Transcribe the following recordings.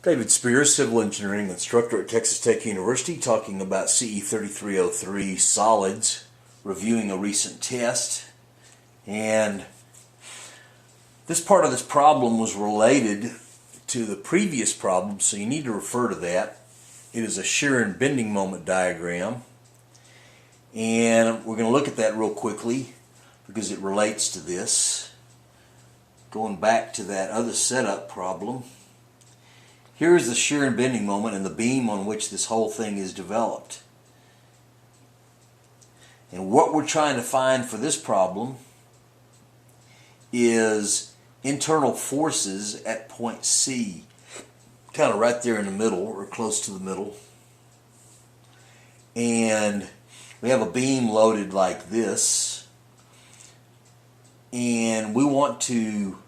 David Spear, Civil Engineering Instructor at Texas Tech University, talking about CE 3303 solids, reviewing a recent test. And this part of this problem was related to the previous problem, so you need to refer to that. It is a shear and bending moment diagram. And we're going to look at that real quickly because it relates to this. Going back to that other setup problem. Here's the shear and bending moment and the beam on which this whole thing is developed. And what we're trying to find for this problem is internal forces at point C, kind of right there in the middle or close to the middle. And we have a beam loaded like this, and we want to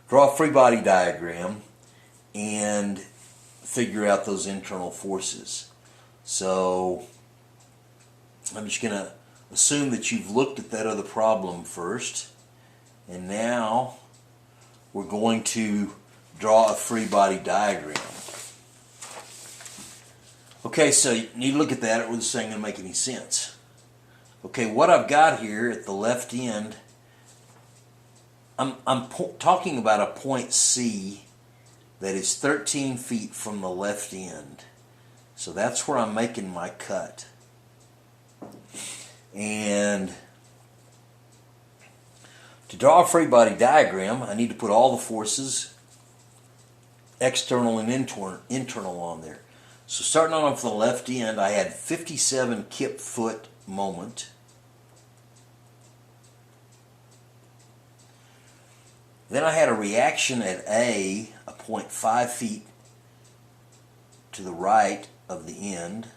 draw a free body diagram and figure out those internal forces. So I'm just going to assume that you've looked at that other problem first, and now we're going to draw a free body diagram. Okay, so you need to look at that or this ain't going to make any sense. Okay, what I've got here at the left end, I'm talking about a point C that is 13 feet from the left end. So that's where I'm making my cut. And to draw a free body diagram, I need to put all the forces, external and internal, on there. So starting off the left end, I had 57 kip-foot moment. Then I had a reaction at A, a 0.5 feet to the right of the end.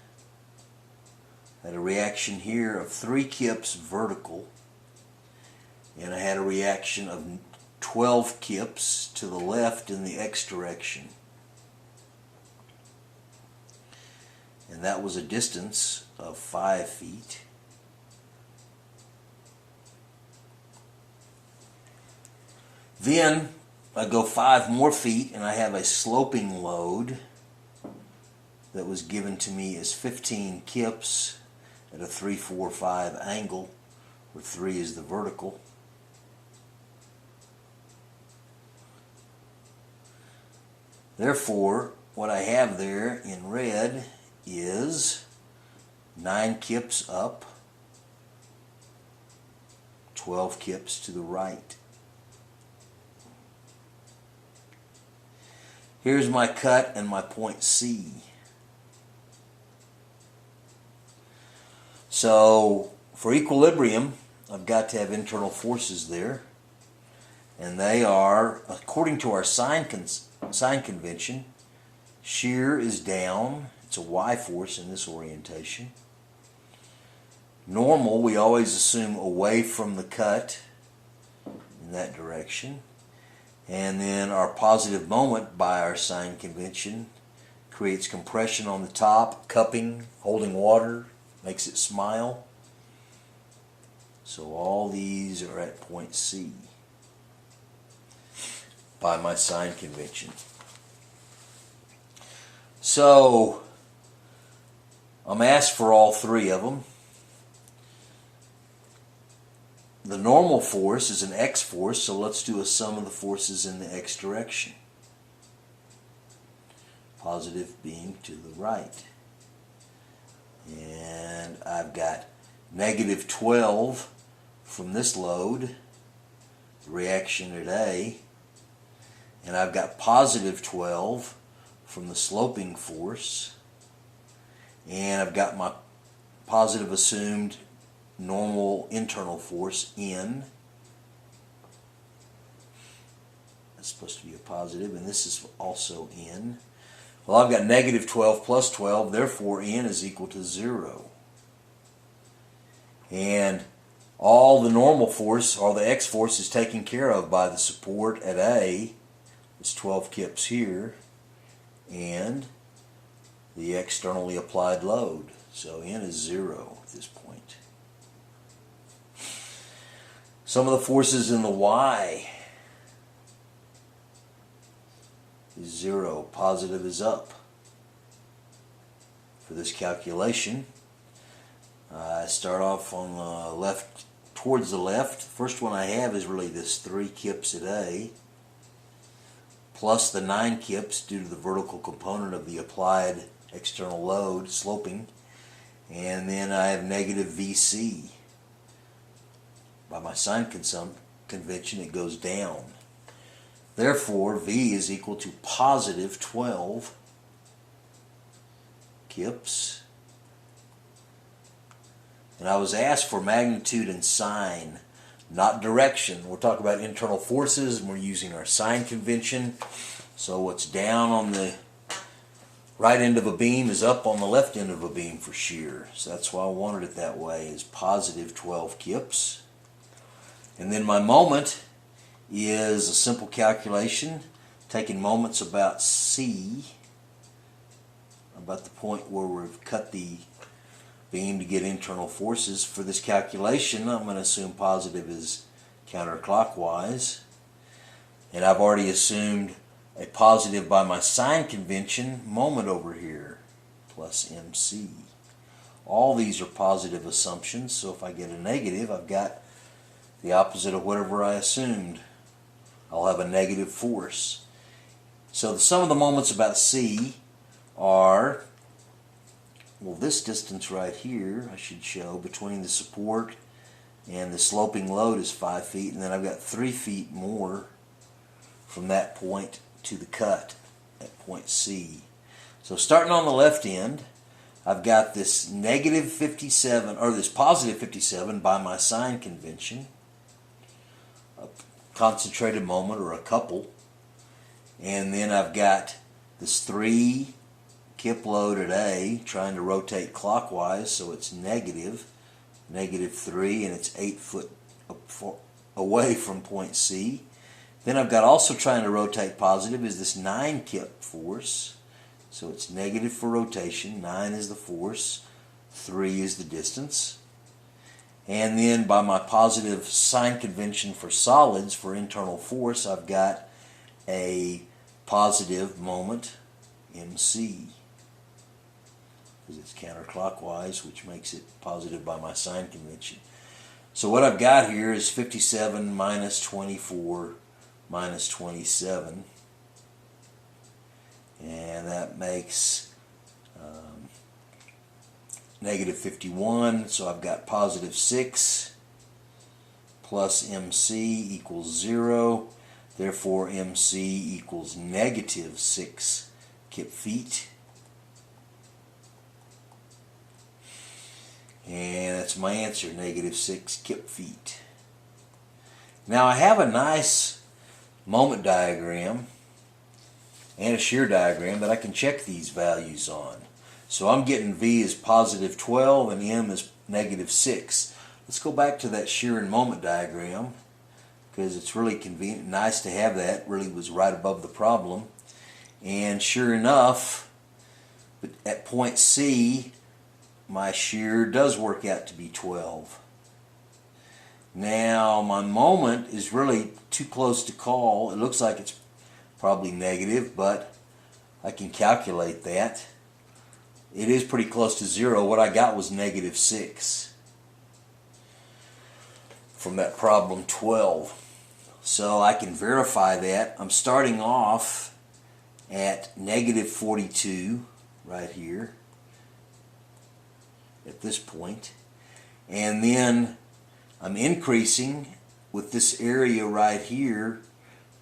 I had a reaction here of 3 kips vertical. And I had a reaction of 12 kips to the left in the X direction. And that was a distance of 5 feet. Then I go 5 more feet and I have a sloping load that was given to me as 15 kips at a 3, 4, 5 angle, where 3 is the vertical. Therefore, what I have there in red is 9 kips up, 12 kips to the right. Here's my cut and my point C. So for equilibrium, I've got to have internal forces there. And they are, according to our sign convention, shear is down. It's a Y force in this orientation. Normal, we always assume away from the cut in that direction. And then our positive moment by our sign convention creates compression on the top, cupping, holding water, makes it smile. So all these are at point C by my sign convention. So I'm asked for all 3 of them. The normal force is an X force, so let's do a sum of the forces in the X direction. Positive being to the right. And I've got negative 12 from this load, reaction at A, and I've got positive 12 from the sloping force, and I've got my positive assumed normal internal force N. That's supposed to be a positive, and this is also N. Well, I've got negative 12 plus 12, therefore N is equal to 0. And all the normal force, or the X force, is taken care of by the support at A. It's 12 kips here, and the externally applied load. So N is 0 at this point. Some of the forces in the Y is 0. Positive is up. For this calculation, I start off on the left, towards the left. First one I have is really this 3 kips a day, plus the 9 kips due to the vertical component of the applied external load, sloping. And then I have negative VC. By my sign convention, it goes down. Therefore, V is equal to positive 12 kips. And I was asked for magnitude and sign, not direction. We're talking about internal forces, and we're using our sign convention. So what's down on the right end of a beam is up on the left end of a beam for shear. So that's why I wanted it that way, is positive 12 kips. And then my moment is a simple calculation, taking moments about C, about the point where we've cut the beam to get internal forces. For this calculation, I'm going to assume positive is counterclockwise. And I've already assumed a positive by my sign convention moment over here, plus MC. All these are positive assumptions, so if I get a negative, I've got the opposite of whatever I assumed. I'll have a negative force. So the sum of the moments about C are, well, this distance right here, I should show, between the support and the sloping load is 5 feet, and then I've got 3 feet more from that point to the cut at point C. So starting on the left end, I've got this negative 57, or this positive 57 by my sign convention, a concentrated moment or a couple, and then I've got this 3 kip load at A trying to rotate clockwise, so it's negative 3, and it's 8 foot away from point C. Then I've got also trying to rotate positive is this 9 kip force. So it's negative for rotation, 9 is the force, 3 is the distance. And then by my positive sign convention for solids, for internal force, I've got a positive moment, MC. Because it's counterclockwise, which makes it positive by my sign convention. So what I've got here is 57 minus 24 minus 27, and that makes negative 51, so I've got positive 6 plus MC equals 0, therefore MC equals negative 6 kip feet, and that's my answer, negative 6 kip feet. Now I have a nice moment diagram and a shear diagram that I can check these values on. So I'm getting V is positive 12 and M is negative 6. Let's go back to that shear and moment diagram because it's really convenient, nice to have that. It really was right above the problem. And sure enough, at point C, my shear does work out to be 12. Now my moment is really too close to call. It looks like it's probably negative, but I can calculate that. It is pretty close to 0. What I got was negative 6 from that problem 12. So I can verify that. I'm starting off at negative 42 right here at this point, and then I'm increasing with this area right here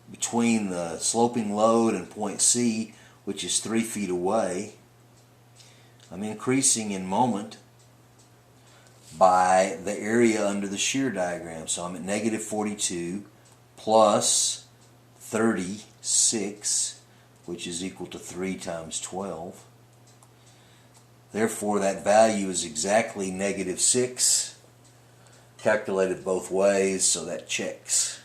between the sloping load and point C, which is 3 feet away. I'm increasing in moment by the area under the shear diagram. So I'm at negative 42 plus 36, which is equal to 3 times 12. Therefore, that value is exactly negative 6. Calculated both ways, so that checks.